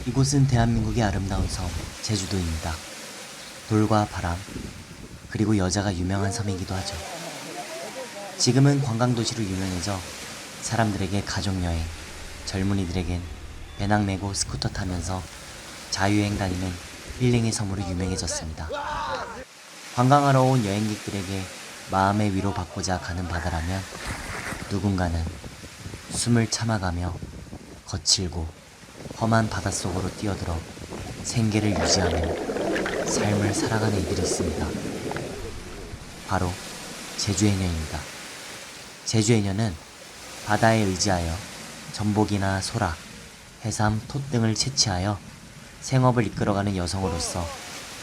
이곳은 대한민국의 아름다운 섬, 제주도입니다. 돌과 바람, 그리고 여자가 유명한 섬이기도 하죠. 지금은 관광도시로 유명해져 사람들에게 가족여행, 젊은이들에겐 배낭 메고 스쿠터 타면서 자유여행 다니는 힐링의 섬으로 유명해졌습니다. 관광하러 온 여행객들에게 마음의 위로 받고자 가는 바다라면 누군가는 숨을 참아가며 거칠고 험한 바닷속으로 뛰어들어 생계를 유지하며 삶을 살아가는 이들이 있습니다. 바로 제주해녀입니다. 제주해녀는 바다에 의지하여 전복이나 소라, 해삼, 톳 등을 채취하여 생업을 이끌어가는 여성으로서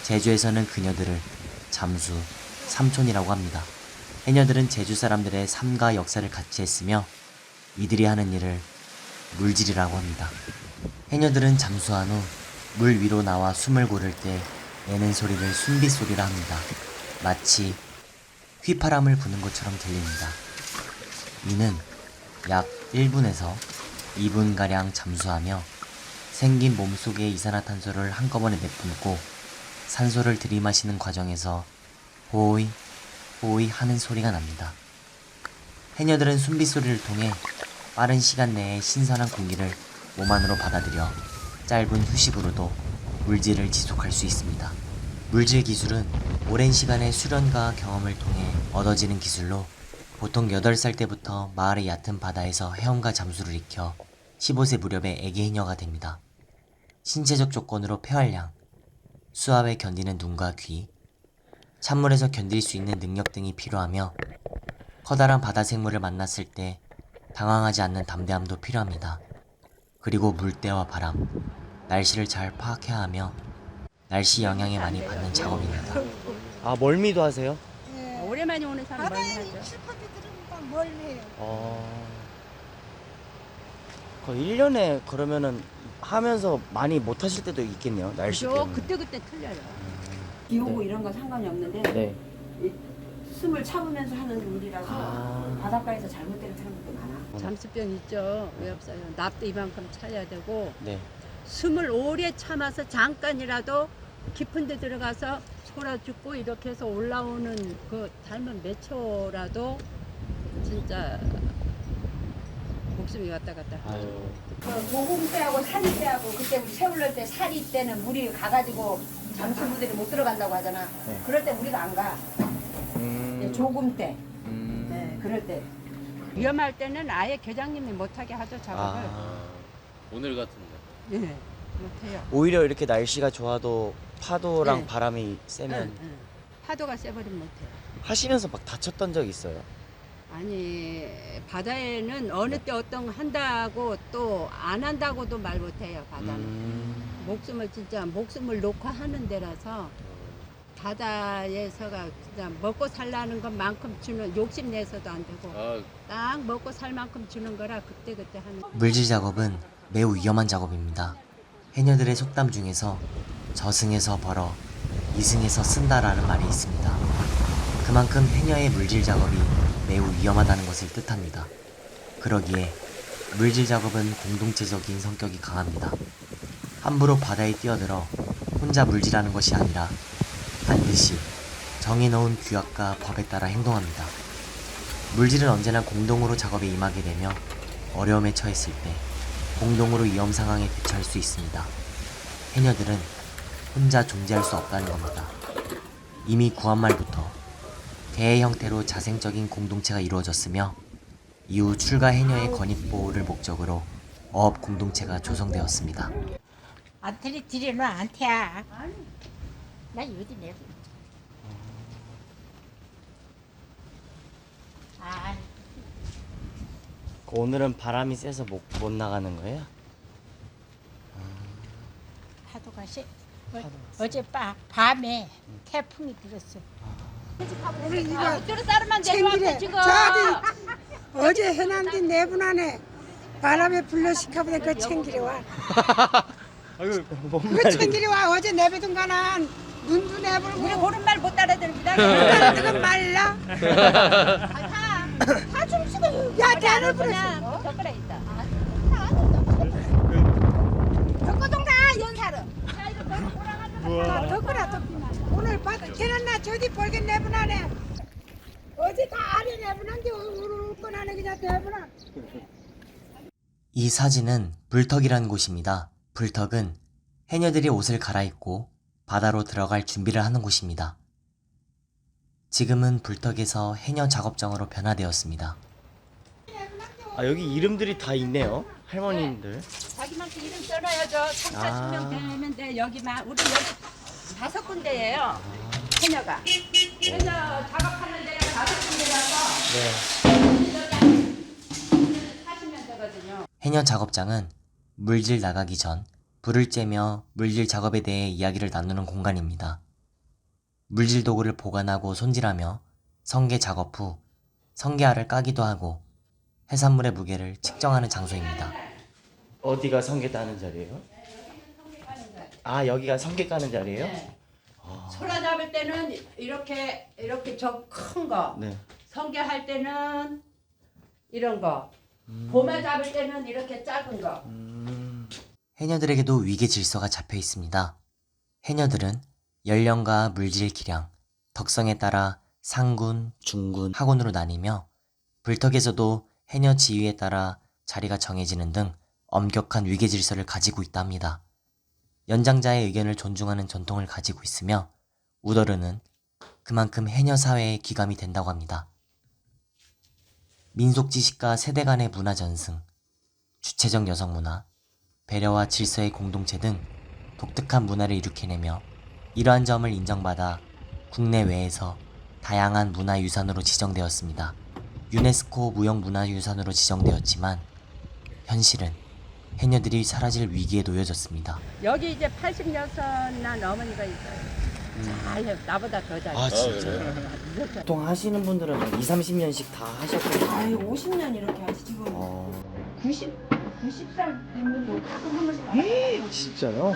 제주에서는 그녀들을 잠수, 삼촌이라고 합니다. 해녀들은 제주 사람들의 삶과 역사를 같이 했으며 이들이 하는 일을 물질이라고 합니다. 해녀들은 잠수한 후 물 위로 나와 숨을 고를 때 내는 소리를 숨빗소리라 합니다. 마치 휘파람을 부는 것처럼 들립니다. 이는 약 1분에서 2분가량 잠수하며 생긴 몸속의 이산화탄소를 한꺼번에 내뿜고 산소를 들이마시는 과정에서 호이 호이 하는 소리가 납니다. 해녀들은 숨빗소리를 통해 빠른 시간 내에 신선한 공기를 몸 안으로 받아들여 짧은 휴식으로도 물질을 지속할 수 있습니다. 물질 기술은 오랜 시간의 수련과 경험을 통해 얻어지는 기술로 보통 8살 때부터 마을의 얕은 바다에서 헤엄과 잠수를 익혀 15세 무렵에 애기 해녀가 됩니다. 신체적 조건으로 폐활량, 수압에 견디는 눈과 귀, 찬물에서 견딜 수 있는 능력 등이 필요하며 커다란 바다 생물을 만났을 때 당황하지 않는 담대함도 필요합니다. 그리고 물때와 바람, 날씨를 잘 파악해야 하며 날씨 영향에 많이 받는 작업입니다. 아, 멀미도 하세요? 오랜만에 오는 사람 많이 바다에 하죠. 실컷이 들으니까 멀미해요. 그 1년에 그러면은 하면서 많이 못 하실 때도 있겠네요. 날씨 그죠? 때문에. 그때그때 틀려요. 비 오고 이런 건 상관이 없는데 네. 이 숨을 참으면서 하는 일이라서 아. 바닷가에서 잘못되는 사람들도 많아. 잠수병 있죠. 왜 없어요? 납도 이만큼 차야 되고 네. 숨을 오래 참아서 잠깐이라도 깊은 데 들어가서 소라 죽고 이렇게 해서 올라오는 그 닮은 몇 초라도 진짜 목숨이 왔다 갔다 하죠. 그 고금 때하고 사리 때하고 그때 우리 세울럴 때 사리 때는 물이 가가지고 잠수부들이 못 들어간다고 하잖아. 네. 그럴 때 우리가 안 가. 네, 조금 때. 네, 그럴 때. 위험할 때는 아예 계장님이 못하게 하죠, 작업을. 오늘 같은 날. 예, 못해요. 오히려 이렇게 날씨가 좋아도 파도랑 네. 바람이 세면 응, 응. 파도가 세버리면 못해요. 하시면서 막 다쳤던 적 있어요? 아니 바다에는 어느 때 어떤 한다고 또 안 한다고도 말 못해요. 바다는 목숨을 진짜 목숨을 놓고 하는 데라서 바다에서가 진짜 먹고 살라는 것만큼 주는 욕심 내서도 안 되고 아, 딱 먹고 살 만큼 주는 거라 그때 하는. 물질 작업은 매우 위험한 작업입니다. 해녀들의 속담 중에서 저승에서 벌어 이승에서 쓴다라는 말이 있습니다. 그만큼 해녀의 물질 작업이 매우 위험하다는 것을 뜻합니다. 그러기에 물질 작업은 공동체적인 성격이 강합니다. 함부로 바다에 뛰어들어 혼자 물질하는 것이 아니라 반드시 정해놓은 규약과 법에 따라 행동합니다. 물질은 언제나 공동으로 작업에 임하게 되며 어려움에 처했을 때 공동으로 위험 상황에 대처할 수 있습니다. 해녀들은 혼자 존재할 수 없다는 겁니다. 이미 구한말부터 대의 형태로 자생적인 공동체가 이루어졌으며 이후 출가 해녀의 권익보호를 목적으로 어업 공동체가 조성되었습니다. 안테리 들여놔 안테야. 나 요즘 내고. 아, 오늘은 바람이 세서 못 나가는 거예요? 파도가 어제 밤에 태풍이 들었어. 우리 이거 줄 쌀만 챙기래. 내려왔어 지금. 저기 어제 해남기 4분 안에 바람에 불러 시켜보니 그 챙기래 와. 그 챙기래 와. 어제 내비둔 거는 눈도 내불고 우리 옳은 말 못 알아들읍니다. 그거 말라. 다 춤추고 야 대를 부르. 그냥 젓가락 있다. 덕거동가 더 덕구나 덕구나. 오늘 바다 캐놨나 저디 벌게 내분하네. 어제 다 아래 내분한데 오늘 꺼나네 그냥 내분하. 이 사진은 불턱이라는 곳입니다. 불턱은 해녀들이 옷을 갈아입고 바다로 들어갈 준비를 하는 곳입니다. 지금은 불턱에서 해녀 작업장으로 변화되었습니다. 아 여기 이름들이 다 있네요. 할머님들. 자기만큼 이름 써놔야죠. 3, 40명 되면 돼. 여기만. 우리 여기 5군데예요. 해녀가. 해녀 작업하는 데가 5군데라서 네. 40명 되거든요. 해녀 작업장은 물질 나가기 전 불을 쬐며 물질 작업에 대해 이야기를 나누는 공간입니다. 물질 도구를 보관하고 손질하며 성게 작업 후 성게알을 까기도 하고 해산물의 무게를 측정하는 장소입니다. 어디가 성게 따는 자리예요? 아 여기가 성게 까는 자리예요? 네. 소라 잡을 때는 이렇게 저 큰 거. 네. 성게 할 때는 이런 거. 보마 잡을 때는 이렇게 작은 거. 해녀들에게도 위계 질서가 잡혀 있습니다. 해녀들은 연령과 물질 기량, 덕성에 따라 상군, 중군, 하군으로 나뉘며 불턱에서도 해녀 지위에 따라 자리가 정해지는 등 엄격한 위계 질서를 가지고 있다 합니다. 연장자의 의견을 존중하는 전통을 가지고 있으며 우더르는 그만큼 해녀 사회의 기감이 된다고 합니다. 민속 지식과 세대 간의 문화 전승, 주체적 여성 문화, 배려와 질서의 공동체 등 독특한 문화를 일으켜내며 이러한 점을 인정받아 국내외에서 다양한 문화유산으로 지정되었습니다. 유네스코 무형문화유산으로 지정되었지만 현실은 해녀들이 사라질 위기에 놓여졌습니다. 여기 이제 86난 어머니가 있어요. 잘해. 나보다 더 잘해. 아 진짜요? 보통 하시는 분들은 20-30년씩 다 하셨거든요. 아유 50년 이렇게 하지 지금 90살 되면 가끔 한 번씩 와요. 진짜요?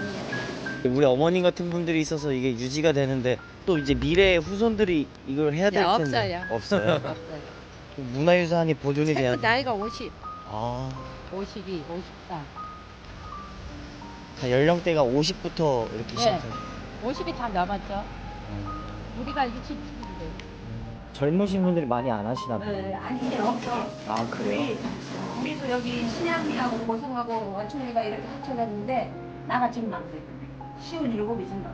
우리 어머님 같은 분들이 있어서 이게 유지가 되는데 또 이제 미래의 후손들이 이걸 해야 될 네, 텐데 없어요. 없어요? 문화유산이 보존이 돼야 최고 나이가 50, 아 52, 54. 자, 연령대가 50부터 이렇게 네. 시작해요. 50이 다 넘었죠. 우리가 67인데. 젊으신 분들이 많이 안 하시나 봐요. 네, 아니 이제 없어. 아 그래요? 우리도 여기 신양미하고 고성하고 원충리가 이렇게 합쳐졌는데 나같이는 안 돼. 쉬운 7이 생각.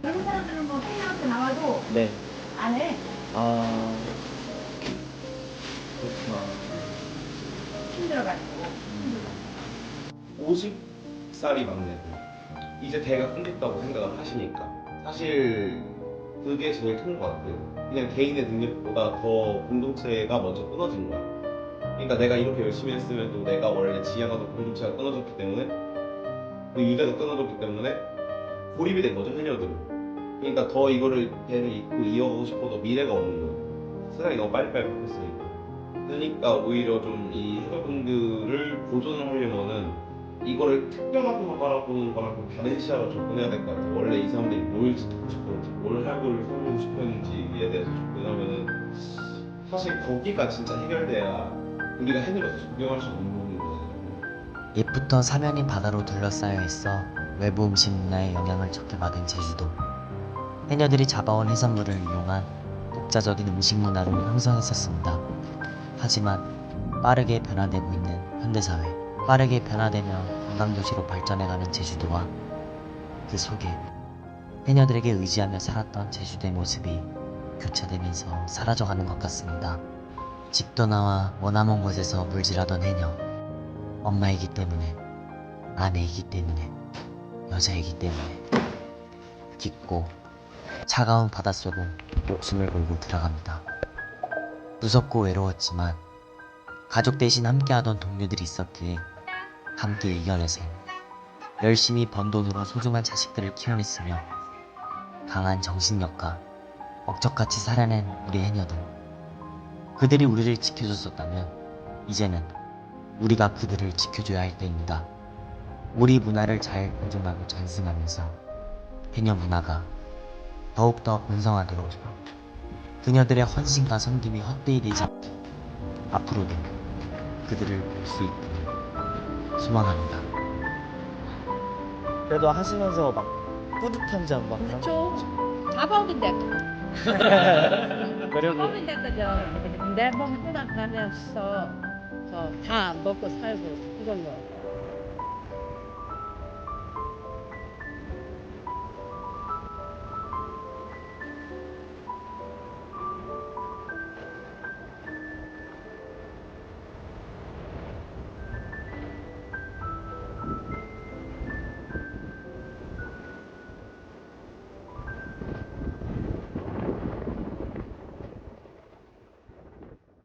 젊은 사람들은 뭐 생명학교 나와도 네. 안 해. 아 그렇구나. 힘들어가지고. 50살이 막내들 이제 대가 끊겼다고 생각을 하시니까 사실 그게 제일 큰 것 같아요. 그냥 개인의 능력보다 더 공동체가 먼저 끊어진 거야. 그러니까 내가 이렇게 열심히 했음에도 내가 원래 지향하던 공동체가 끊어졌기 때문에 그 유대가 끊어졌기 때문에 고립이 된 거죠, 해녀들은. 그러니까 더 이거를 대를 잇고 이어가고 싶어도 미래가 없는 거예요. 세상이 너무 빨리빨리 바뀌었으니까. 그러니까 오히려 좀 이 해녀분들을 보존하려면은 이거를 특별하게 바라보는 거랑 좀 다른 시야로 접근해야 될 것 같아요. 원래 이 사람들이 뭘 짓고 싶었는지, 뭘 할거를 살고 싶었는지에 대해서 접근하면은 사실 거기가 진짜 해결돼야 우리가 해내면서 적용할 수 있는 거거든요. 옛부터 사면이 바다로 둘러싸여 있어 외부 음식 문화의 영향을 적게 받은 제주도. 해녀들이 잡아온 해산물을 이용한 독자적인 음식 문화를 형성했었습니다. 하지만 빠르게 변화되고 있는 현대사회, 빠르게 변화되며 관광도시로 발전해가는 제주도와 그 속에 해녀들에게 의지하며 살았던 제주도의 모습이 교차되면서 사라져가는 것 같습니다. 집 떠나와 머나먼 곳에서 물질하던 해녀, 엄마이기 때문에, 아내이기 때문에, 여자이기 때문에 깊고 차가운 바닷속을 목숨을 걸고 들어갑니다. 무섭고 외로웠지만 가족 대신 함께하던 동료들이 있었기에 함께 이겨내서 열심히 번 돈으로 소중한 자식들을 키워냈으며 강한 정신력과 억척같이 살아낸 우리 해녀들. 그들이 우리를 지켜줬었다면 이제는 우리가 그들을 지켜줘야 할 때입니다. 우리 문화를 잘 보존하고 전승하면서 해녀 문화가 더욱더 번성하도록 그녀들의 헌신과 섬김이 헛되이 되지 않게 앞으로도 그들을 볼 수 있기를 소망합니다. 그래도 하시면서 막 뿌듯한 점 막. 다 먹은데. 그리고 먹은데 그죠. 내 몸 생각하면서 다 먹고 살고 이걸로.